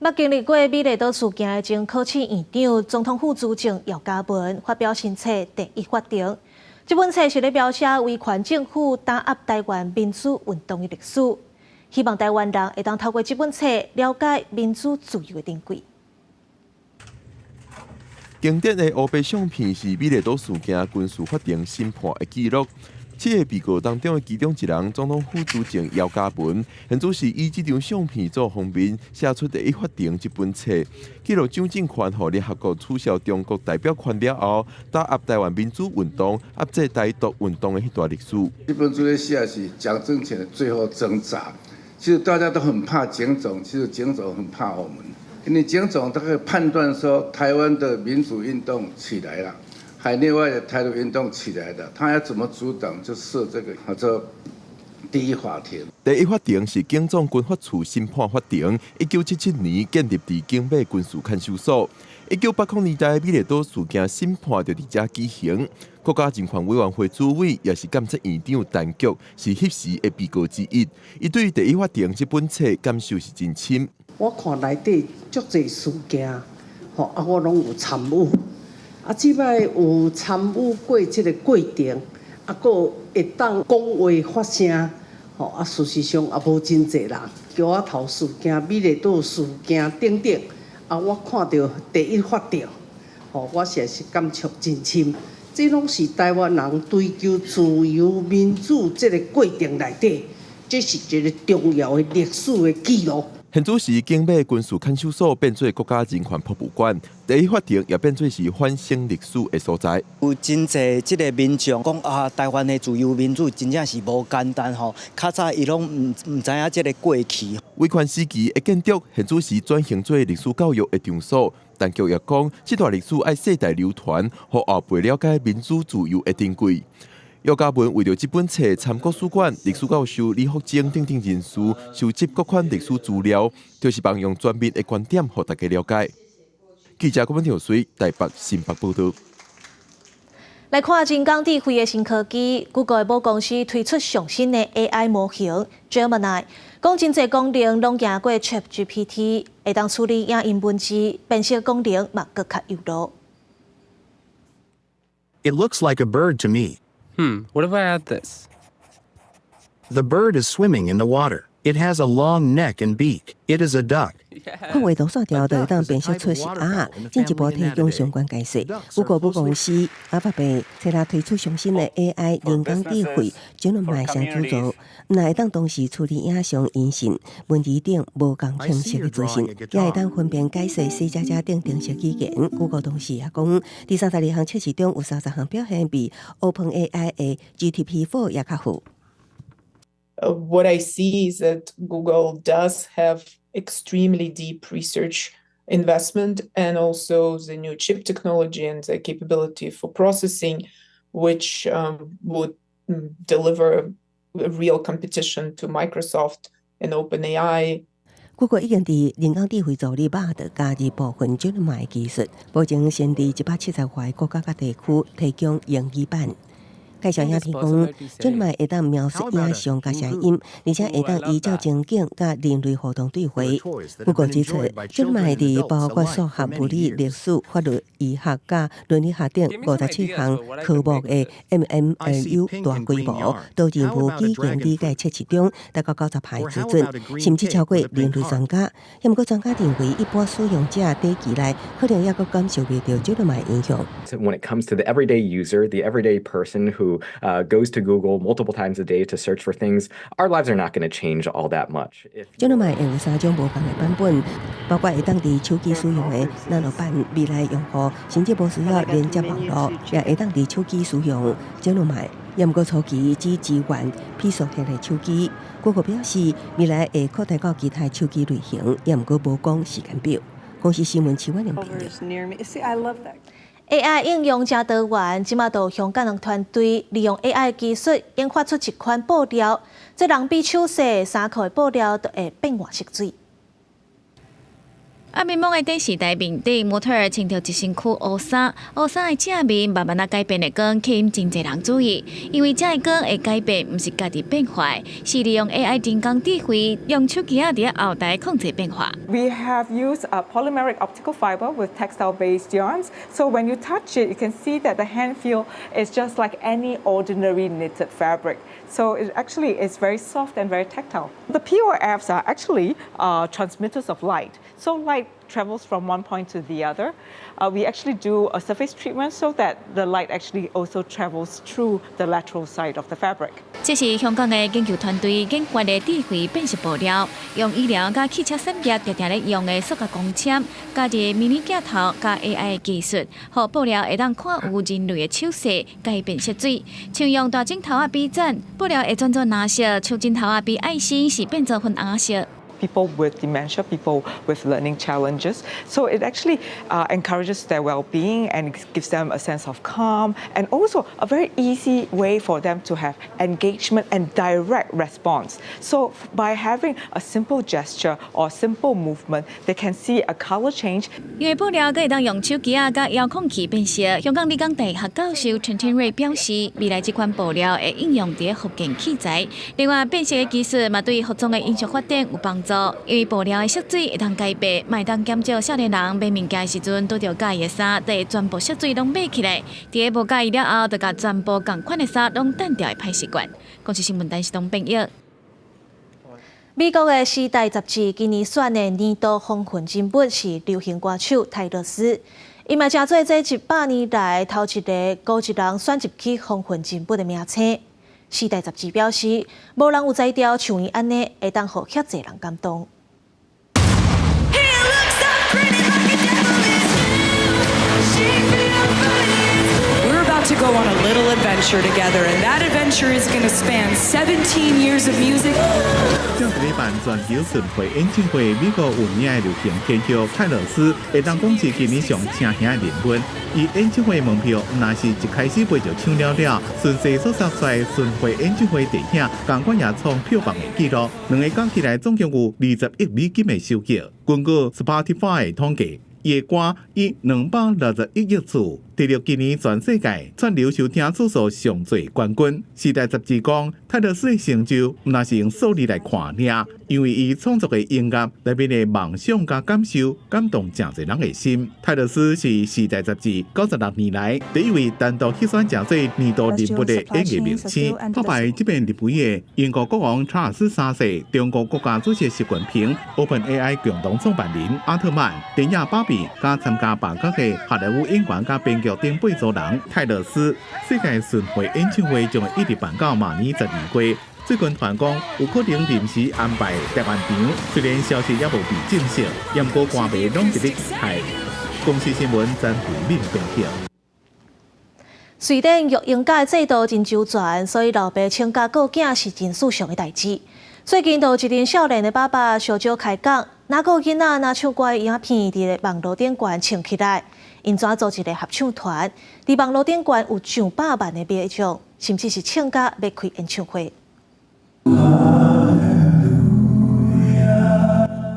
捌经历过美丽岛事件的前考试院长、总统府主席姚嘉文发表新册《第一法庭》。这本册是咧描写威权政府打压台湾民主运动的历史，希望台湾人会当透过这本册了解民主自由的珍贵。经典的黑白相片是美丽岛事件军事法庭审判的记录。7个被告当中的其中一人，总统府主席姚嘉文，现主是以这张相片做封面，写出《第一法庭》这本册，记录蒋介石和联合国取消中国代表权了后，打压台湾民主运动、压制台独运动的迄段历史。这本书的写是蒋政权的最后挣扎。其实大家都很怕蒋总，其实蒋总很怕我们，因为蒋总他可以判断说，台湾的民主运动起来了。海内外的台独运动起来的，他要怎么阻挡？就设这个叫第一法庭。第一法庭是警总军法处审判法庭，1977年建立伫警备军事看守所。1980年代美丽岛事件审判就伫遮举行。国家人权委员会主委也是监察院长陈菊是迄时的被告之一。伊对第一法庭这本册感受是真深。我看内底足侪事件，我拢有参与。即摆有参与过这个过程，佫会当讲话发声，事实上也无真侪人。桥仔头事件、美丽岛事件等等，我看到第一法庭，我实在是感触真深。这拢是台湾人追求自由民主这个过程内底，这是一个重要的历史的记录。现主时，警备军事看守所变做国家人权博物馆，第一法庭也变做是反省历史的所在。有真侪即个民众讲台湾的自由民主真正是无简单吼，较早伊拢唔知影即个过去。威权时期的建筑，现主时转型做历史教育的场所。但局也讲，这段历史爱世代流传，互后辈了解民主自由的珍贵。姚嘉文为了这本册，参国史馆历史教授李福正等人士收集各款历史资料，就是帮用专业的观点，互大家了解。记者郭文条水台北新北报道。来看人工智慧的新科技 ，Google 的母公司推出上新的 AI 模型 Gemini， 讲真侪功能拢赢过 ChatGPT， 会当处理影音文字，辨识功能嘛更较优柔。It looks like a bird to me. What if I add this? The bird is swimming in the water. It has a long neck and beak. It is a duck. 看画图线条就会当辨识出是鸭。进一步提供相关解释。Google 母公司Alphabet在它推出上新的 AI 人工智慧 Gemini 相助作，那会当同时处理影像、音讯、文字等无共形式的资讯，也会当分辨解释 C++ 等程式语言。Google 同时也讲，第32项测试中有30项表现比 OpenAI 的 GPT-4也较好。What I see is that Google does have extremely deep research investment and also the new chip technology and the capability for processing, which would deliver a real competition to Microsoft and OpenAI. Google 已经伫人工智慧助理码的加入部分 Gemini 技术，保证先伫170个国家甲地区提供英语版。介绍影片讲 ，Gemini 会当描述影像甲声音，而且会当依照情景甲人类互动对话。Google 指出 ，Gemini 伫包括数学、物理、历史、法律、医学甲伦理学等57项科目的 MMRU 大规模多任务语言理解测试中达到90排水准，甚至超过人类专家。不过专家认为，一般使用者短期内可能也阁感受袂到 Gemini 影响。When it comes to the everyday user, the everyday person who who goes to Google multiple times a day to search for things, our lives are not going to change all that much. 这两卖会有3种无同的版本，包括会当伫手机使用的纳诺版，未来用户甚至无需要连接网络，也会当伫手机使用。这两卖，也毋过初期只支援批数型的手机。Google 表示，未来会扩大到其他手机类型，也毋过无讲时间表。公司新闻7万人评论。AI 应用真多元，即马到香港人团队利用 AI 技术研发出一款布料，这人比手细衫裤的布料都会变换色水。面幕的电视台面顶，模特儿穿着一身躯乌衫，乌衫的正面慢慢改变的光，吸引真侪人注意。因为这个光会改变，毋是家己变化，是利用 AI 人工智慧，用手机啊伫后台控制变化。We have used a polymeric optical fiber with textile-based yarns, so when you touch it, you can see that the hand feel is just like any ordinary knitted fabric. So it actually is very soft and very tactile. The POFs are actually transmitters of light. So light travels from one point to the other. We actually do a surface treatment so that the light actually also travels through the lateral side of the fabric. 这是香港的研究团队研发的智慧变色布料，用医疗甲汽车产业常常咧用的塑胶钢纤，加入迷你镜头加 AI 的技术，互布料会当看有人类的手势改变色水。像用大镜头啊比展，布料会转做蓝色；像镜头啊比爱心是变做粉红色。People with dementia, people with learning challenges. So it actually encourages their well-being and gives them a sense of calm and also a very easy way for them to have engagement and direct response. So by having a simple gesture or simple movement, they can see a color change. 因为布料可以当用手机啊、甲遥控器变色。香港理工大学教授陈天瑞表示，未来这款布料会应用伫福建器材。另外，变色的技术嘛，对服装的艺术发展有帮助。因为布料的色水会当改变，卖当减少少年人买物件的时阵拄着介意的衫，得全部色水拢买起来。伫个无介意了后，就甲全部同款的衫拢单调的歹习惯。公司新闻台是东平友。美国的《时代》杂志今年选的年度风云人物是流行歌手泰勒斯，伊嘛正做这100年来头一个高一人选入去风云人物的名称。《时代》杂志表示，无人有才调像伊安尼，会当互遐侪人感动。We're about to go on a little adventure together, and that adventure is going to span 17 years of music. 正一礼办全球巡回演唱会，美国有名的流行歌曲泰勒斯，会当讲是今年上请兄的人物。伊演唱会门票，若是一开始买就抢了，顺势所杀出来巡回演唱会地点，同款也创票房的纪录。2个加起来总共有20亿美金的收益。根据 Spotify 的统计，伊的歌以261亿次得到今年全世界串流收听次数上最冠军。时代杂志讲，泰勒斯的成就，若是用数字来看尔，因为伊创作的音乐内面的梦想加感受，感动真侪人的心。泰勒斯是时代杂志96年来第一位单独迄选正做年度人物的演艺明星，打败这边入围的英国国王查尔斯3世、中国国家主席习近平、OpenAI 共同创办人阿特曼、电影芭比加参加办角的好莱坞演员加编剧等8组人。泰勒斯世界巡回演唱会将会一直办到明年12月。最近团讲有可能临时安排台湾场，虽然消息也无被证实，也过歌迷拢一直期待。公司新闻詹培敏编辑。瑞典育婴假制度真周全，所以老爸请假顾囝是真事上的代志。最近，有一名少年的爸爸小招开讲，哪个囡仔拿唱歌的影片伫网络顶悬唱起来，因怎组一个合唱团，伫网络顶悬有上百万的观众，甚至是请假要开演唱会。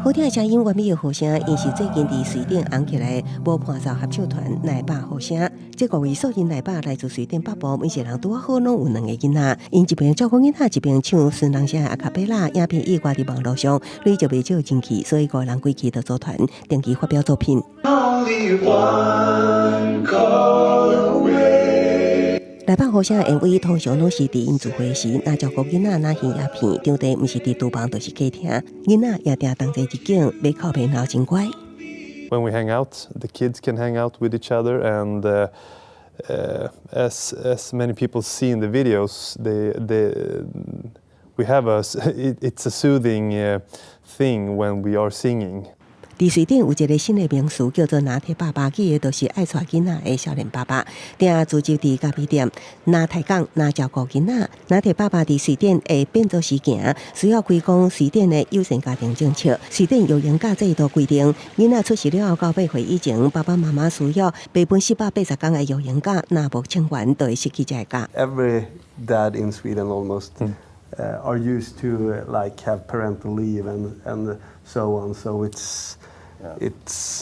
好听的声音，完美的和声，因是最近伫瑞典红起来无伴奏合唱团奶爸和声。这5位素人奶爸来自瑞典北部，每一人拄好拢有2个囡仔，因一边照顾囡仔，一边唱孙人声的阿卡贝拉。影片意外伫网络上累积袂少人气，所以5人归期就组团定期发表作品。奶爸和声的 MV 通常拢是伫因自会时，若照顾囡仔若翕影片，场地毋是伫厨房，就是客厅。囡仔也定同齐一景，马靠边闹真乖。When we hang out, the kids can hang out with each other, and as many people see in the videos, it's a soothing thing when we are singing. 伫瑞典有一个新的名词叫做拿铁爸爸，记的就是爱带囡仔的少年爸爸。定自就伫咖啡店，拿提供拿照顾囡仔。拿铁爸爸伫瑞典会变做事行，需要开讲瑞典的优先家庭政策。瑞典幼婴假制度规定，囡仔出世了后到8岁以前，爸爸妈妈需要备份480天的幼婴假，若无请完，就会失去这个假。Every dad in Sweden almost are used to like have parental leave and so on. So it's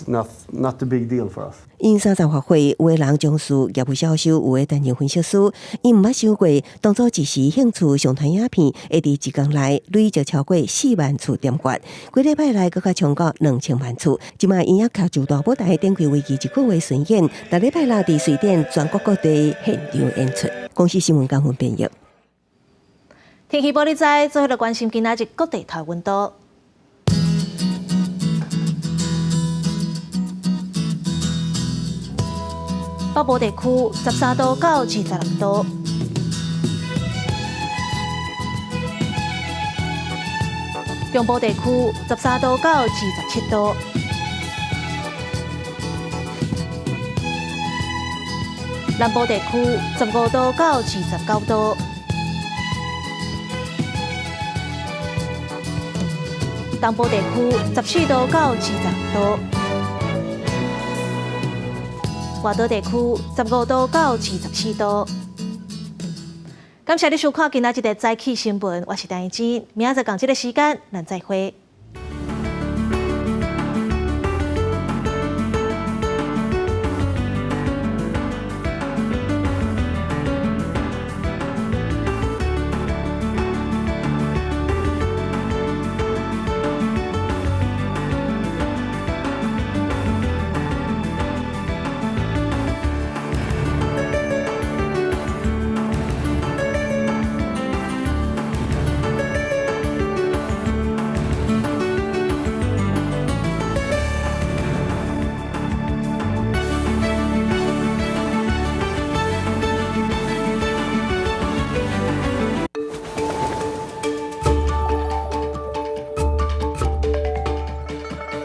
not a big deal for us. 因30发挥，有的人从事业务销售，有的担任分析师。因毋捌想过，当初一时兴趣上传影片，会伫1天内累就超过4万次点阅，几礼拜内佫较超过2000万次。即卖因也靠住大舞台展开为期1个月巡演，6礼拜六伫瑞典全国各地现场演出。公司新闻简讯编译。天气报你知，最后来关心今仔日各地台温度。北部地区13度到26度，中部地区13度到27度，南部地区15度到29度，东部地区14度到26度。外岛地区15度到24度。感谢你收看今仔日的早起新闻，我是陈怡珍，明仔载同一个时间咱再会。